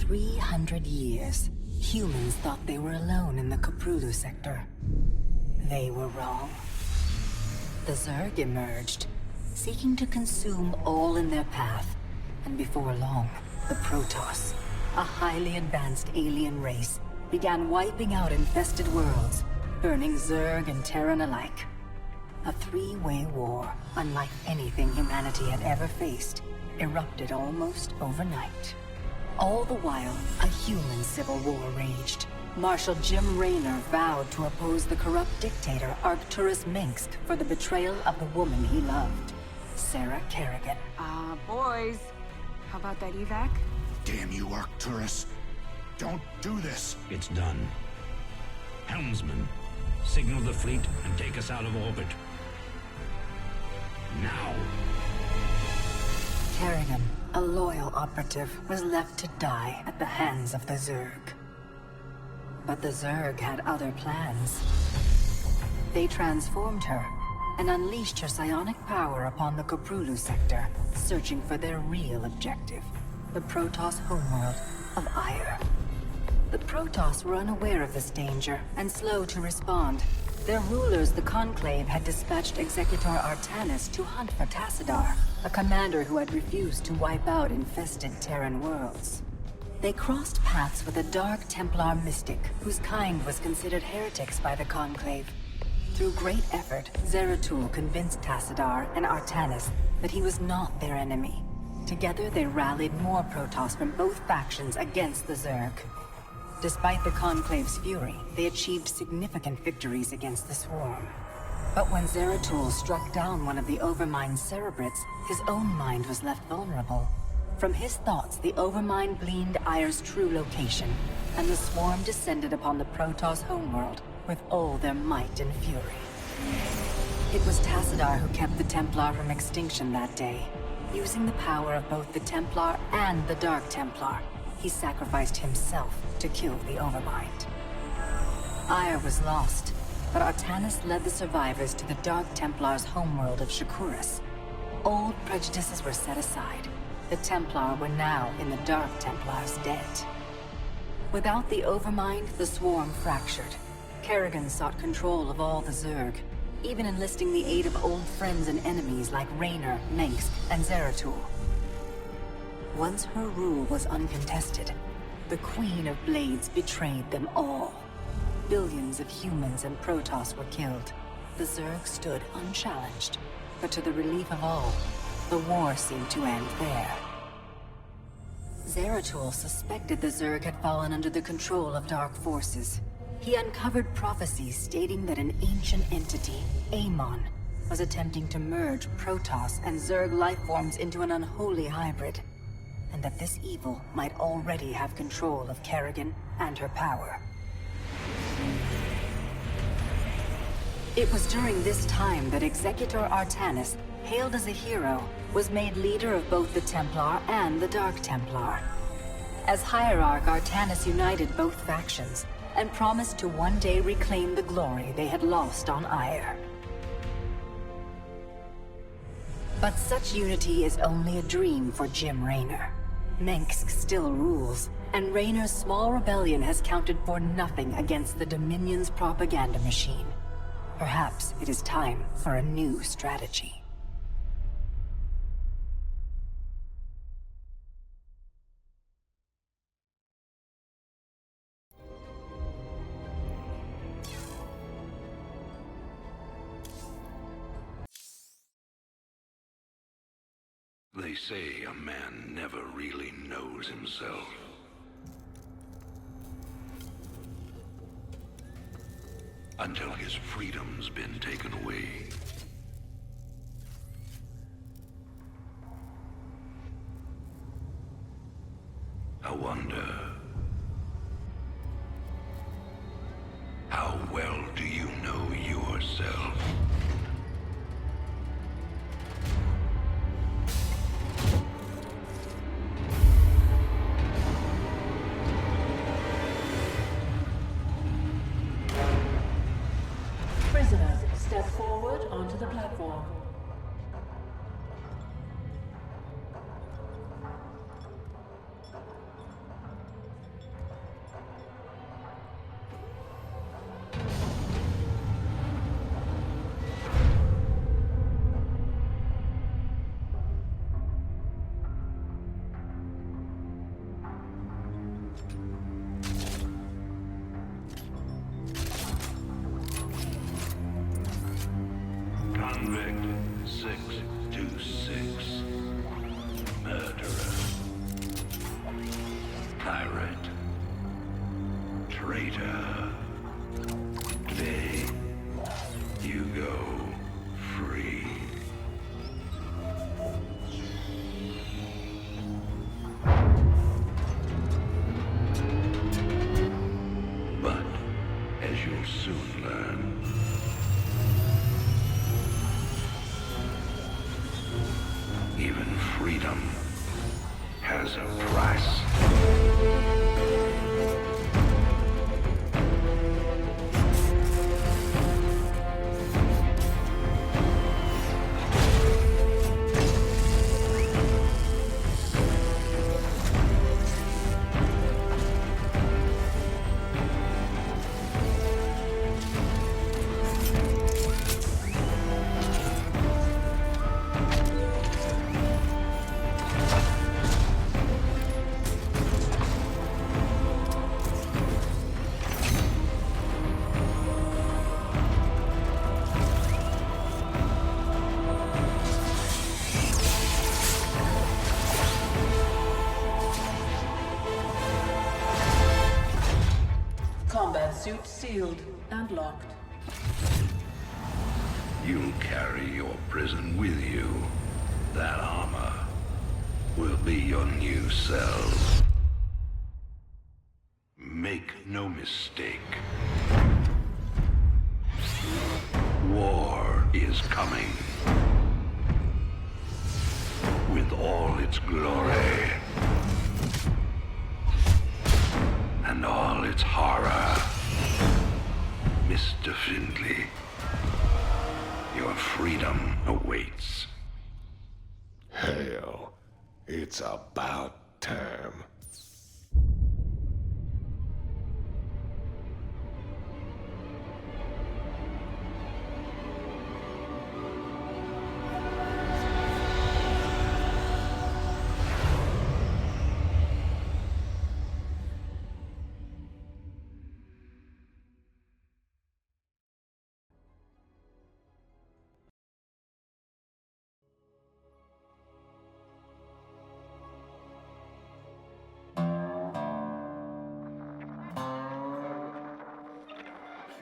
300 years, humans thought they were alone in the Caprulu sector. They were wrong. The Zerg emerged, seeking to consume all in their path, and before long, the Protoss, a highly advanced alien race, began wiping out infested worlds, burning Zerg and Terran alike. A three-way war, unlike anything humanity had ever faced, erupted almost overnight. All the while, a human civil war raged. Marshal Jim Raynor vowed to oppose the corrupt dictator Arcturus Mengsk for the betrayal of the woman he loved, Sarah Kerrigan. Boys, how about that evac? Damn you, Arcturus. Don't do this. It's done. Helmsman, signal the fleet and take us out of orbit. Now. Kerrigan, a loyal operative, was left to die at the hands of the Zerg. But the Zerg had other plans. They transformed her and unleashed her psionic power upon the Caprulu sector, searching for their real objective, the Protoss homeworld of Ire. The Protoss were unaware of this danger and slow to respond. Their rulers, the Conclave, had dispatched Executor Arcturus to hunt for Tassadar, a commander who had refused to wipe out infested Terran worlds. They crossed paths with a Dark Templar mystic, whose kind was considered heretics by the Conclave. Through great effort, Zeratul convinced Tassadar and Arcturus that he was not their enemy. Together they rallied more Protoss from both factions against the Zerg. Despite the Conclave's fury, they achieved significant victories against the Swarm. But when Zeratul struck down one of the Overmind's Cerebrits, his own mind was left vulnerable. From his thoughts, the Overmind gleaned Ire's true location, and the Swarm descended upon the Protoss homeworld with all their might and fury. It was Tassadar who kept the Templar from extinction that day. Using the power of both the Templar and the Dark Templar, he sacrificed himself to kill the Overmind. Ire was lost, but Arcturus led the survivors to the Dark Templar's homeworld of Shakuras. Old prejudices were set aside. The Templar were now in the Dark Templar's debt. Without the Overmind, the Swarm fractured. Kerrigan sought control of all the Zerg, even enlisting the aid of old friends and enemies like Raynor, Mengsk, and Zeratul. Once her rule was uncontested, the Queen of Blades betrayed them all. Billions of humans and Protoss were killed. The Zerg stood unchallenged, but to the relief of all, the war seemed to end there. Zeratul suspected the Zerg had fallen under the control of dark forces. He uncovered prophecies stating that an ancient entity, Amon, was attempting to merge Protoss and Zerg lifeforms into an unholy hybrid, and that this evil might already have control of Kerrigan and her power. It was during this time that Executor Arcturus, hailed as a hero, was made leader of both the Templar and the Dark Templar. As Hierarch, Arcturus united both factions, and promised to one day reclaim the glory they had lost on Ire. But such unity is only a dream for Jim Raynor. Mengsk still rules, and Raynor's small rebellion has counted for nothing against the Dominion's propaganda machine. Perhaps it is time for a new strategy. They say a man never really knows himself. Until his freedom's been taken away. I wonder, how well do you know yourself? Prisoners, step forward onto the platform. Convict 626. Murderer. Pirate. Traitor. Today, you go free. But, as you'll soon learn, even freedom has a price. Combat suit sealed and locked. You'll carry your prison with you. That armor will be your new cell. Make no mistake. War is coming. With all its glory. And all its horror. Mr. Findley, your freedom awaits. Hell, it's about time.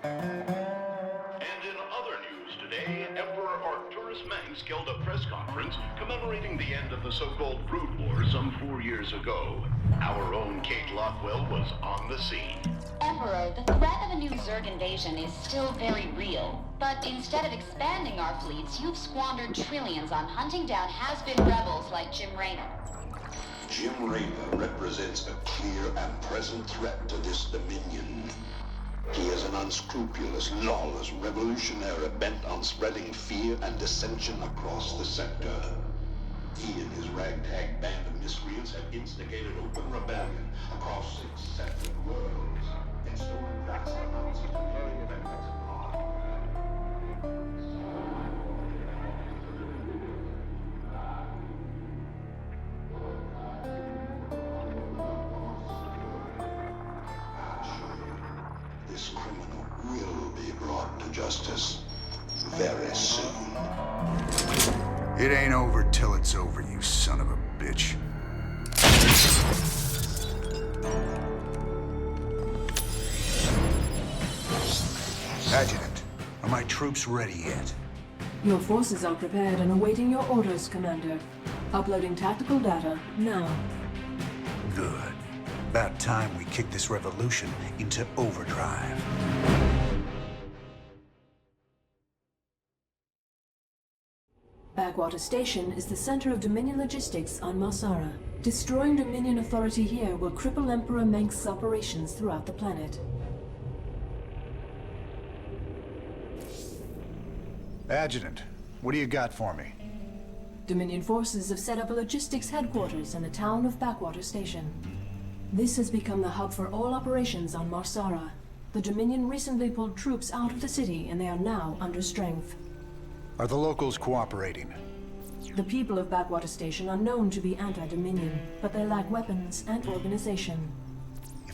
And in other news today, Emperor Arcturus Mengsk held a press conference commemorating the end of the so-called Brood War some 4 years ago. Our own Kate Lockwell was on the scene. Emperor, the threat of a new Zerg invasion is still very real. But instead of expanding our fleets, you've squandered trillions on hunting down has-been rebels like Jim Raynor. Jim Raynor represents a clear and present threat to this dominion. He is an unscrupulous, lawless revolutionary bent on spreading fear and dissension across the sector. He and his ragtag band of miscreants have instigated open rebellion across 6 separate worlds and stolen vast amounts of Imperial benefits and power. This criminal will be brought to justice very soon. It ain't over till it's over, you son of a bitch. Adjutant, are my troops ready yet? Your forces are prepared and awaiting your orders, Commander. Uploading tactical data now. Good. About time we kick this revolution into overdrive. Backwater Station is the center of Dominion logistics on Mar Sara. Destroying Dominion authority here will cripple Emperor Mengsk's operations throughout the planet. Adjutant, what do you got for me? Dominion forces have set up a logistics headquarters in the town of Backwater Station. This has become the hub for all operations on Mar Sara. The Dominion recently pulled troops out of the city and they are now under strength. Are the locals cooperating? The people of Backwater Station are known to be anti-Dominion, but they lack weapons and organization.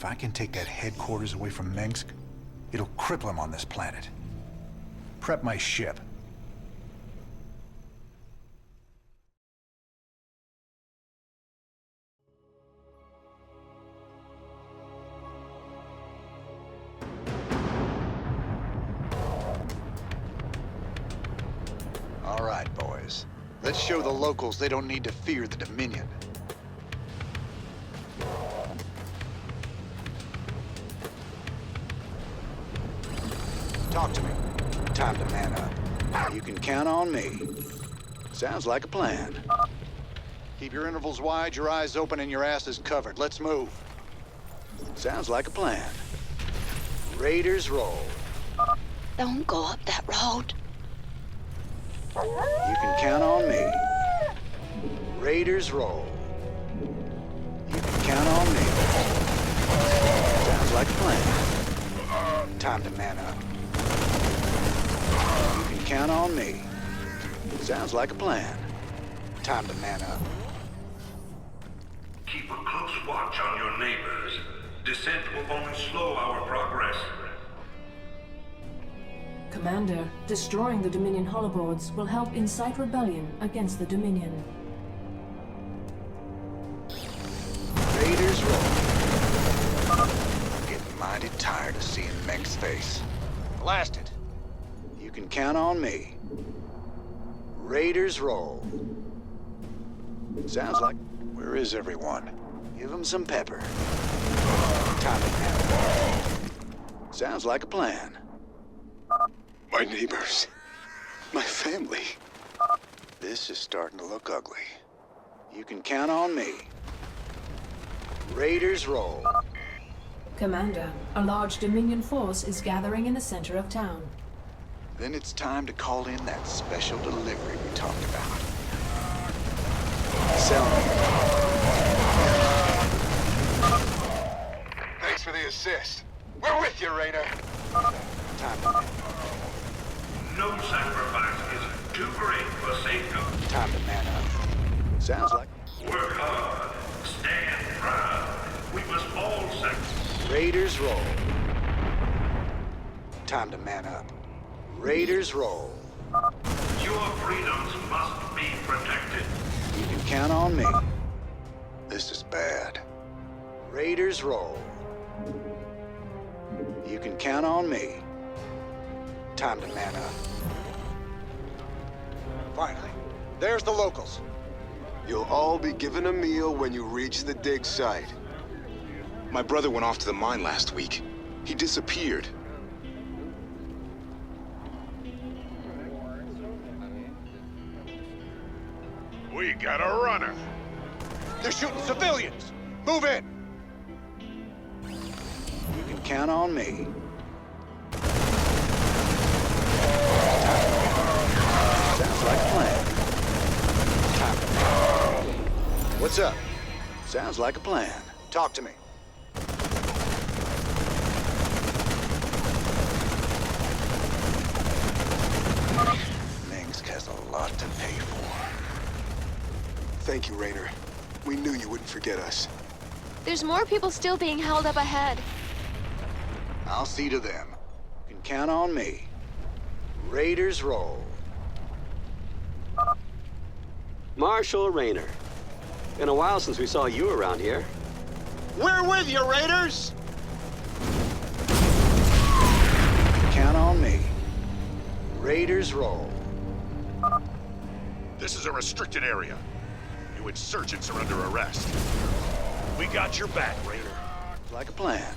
If I can take that headquarters away from Mengsk, it'll cripple him on this planet. Prep my ship. All right, boys. Let's show the locals they don't need to fear the Dominion. Talk to me. Time to man up. You can count on me. Sounds like a plan. Keep your intervals wide, your eyes open, and your asses covered. Let's move. Sounds like a plan. Raiders roll. Don't go up that road. You can count on me. Raiders roll. You can count on me. Sounds like a plan. Time to man up. You can count on me. Sounds like a plan. Time to man up. Keep a close watch on your neighbors. Descent will only slow our progress. Commander, destroying the Dominion holoboards will help incite rebellion against the Dominion. Raiders roll. I'm getting mighty tired of seeing Mengsk's face. Blast it. You can count on me. Raiders roll. Sounds like... Where is everyone? Give them some pepper. Time to have. Sounds like a plan. My neighbors. My family. This is starting to look ugly. You can count on me. Raiders roll. Commander, a large Dominion force is gathering in the center of town. Then it's time to call in that special delivery we talked about. Sell me. Thanks for the assist. We're with you, Raynor. Time to... No sacrifice is too great for safety. Time to man up. Sounds like... Work hard. Stand proud. We must all sacrifice. Raiders roll. Time to man up. Raiders roll. Your freedoms must be protected. You can count on me. This is bad. Raiders roll. You can count on me. Time to man up. Finally, there's the locals. You'll all be given a meal when you reach the dig site. My brother went off to the mine last week. He disappeared. We got a runner. They're shooting civilians. Move in. You can count on me. Sounds like a plan. What's up? Sounds like a plan. Talk to me. Mengsk has a lot to pay for. Thank you, Raynor. We knew you wouldn't forget us. There's more people still being held up ahead. I'll see to them. You can count on me. Raiders roll. Marshal Raynor. Been a while since we saw you around here. We're with you, Raiders! Count on me. Raiders roll. This is a restricted area. You insurgents are under arrest. We got your back, Raynor. Like a plan.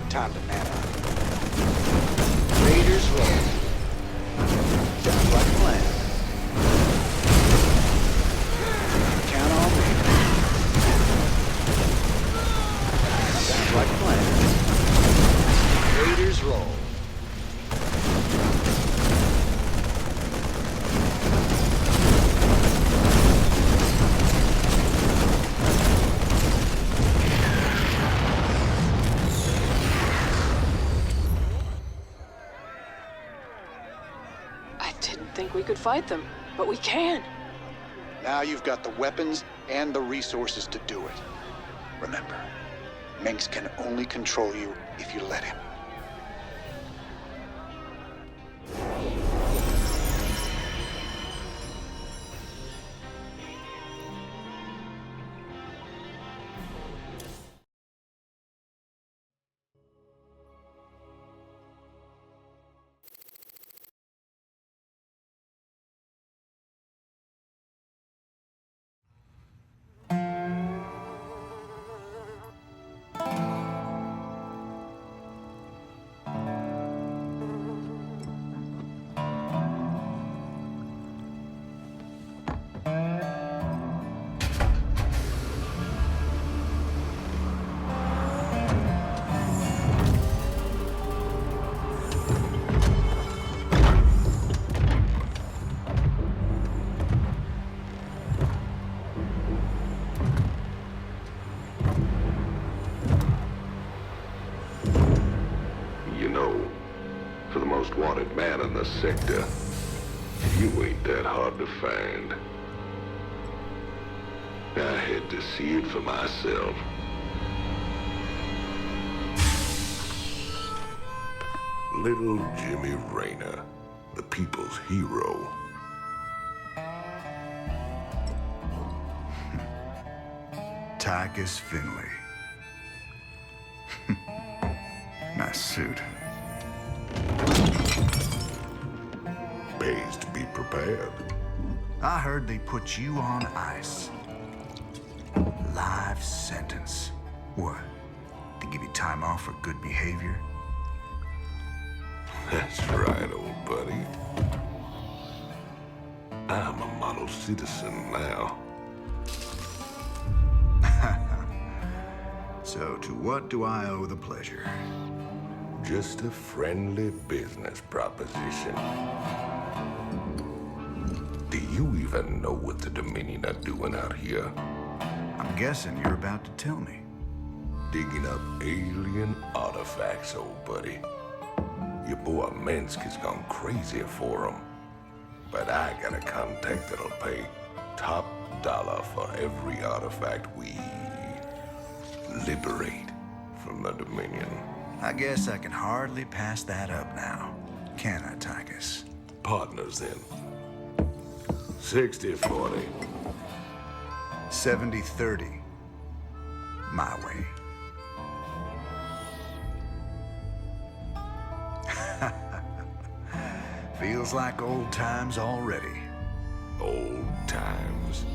Time to man up. Raiders roll. Sounds like a plan. Count on me. Sounds like a plan. Raiders roll. We could fight them. But we can. Now you've got the weapons and the resources to do it. Remember, Mengsk can only control you if you let him. For the most wanted man in the sector, you ain't that hard to find. I had to see it for myself. Little Jimmy Raynor, the people's hero. Tychus Finley. Nice suit. Pays to be prepared. I heard they put you on ice. Life sentence. What? To give you time off for good behavior? That's right, old buddy. I'm a model citizen now. So to what do I owe the pleasure? Just a friendly business proposition. Do you even know what the Dominion are doing out here? I'm guessing you're about to tell me. Digging up alien artifacts, old buddy. Your boy Mengsk has gone crazy for them. But I got a contact that'll pay top dollar for every artifact we liberate from the Dominion. I guess I can hardly pass that up now. Can I, Tychus? Partners then. 60-40. 70-30. My way. Feels like old times already. Old times.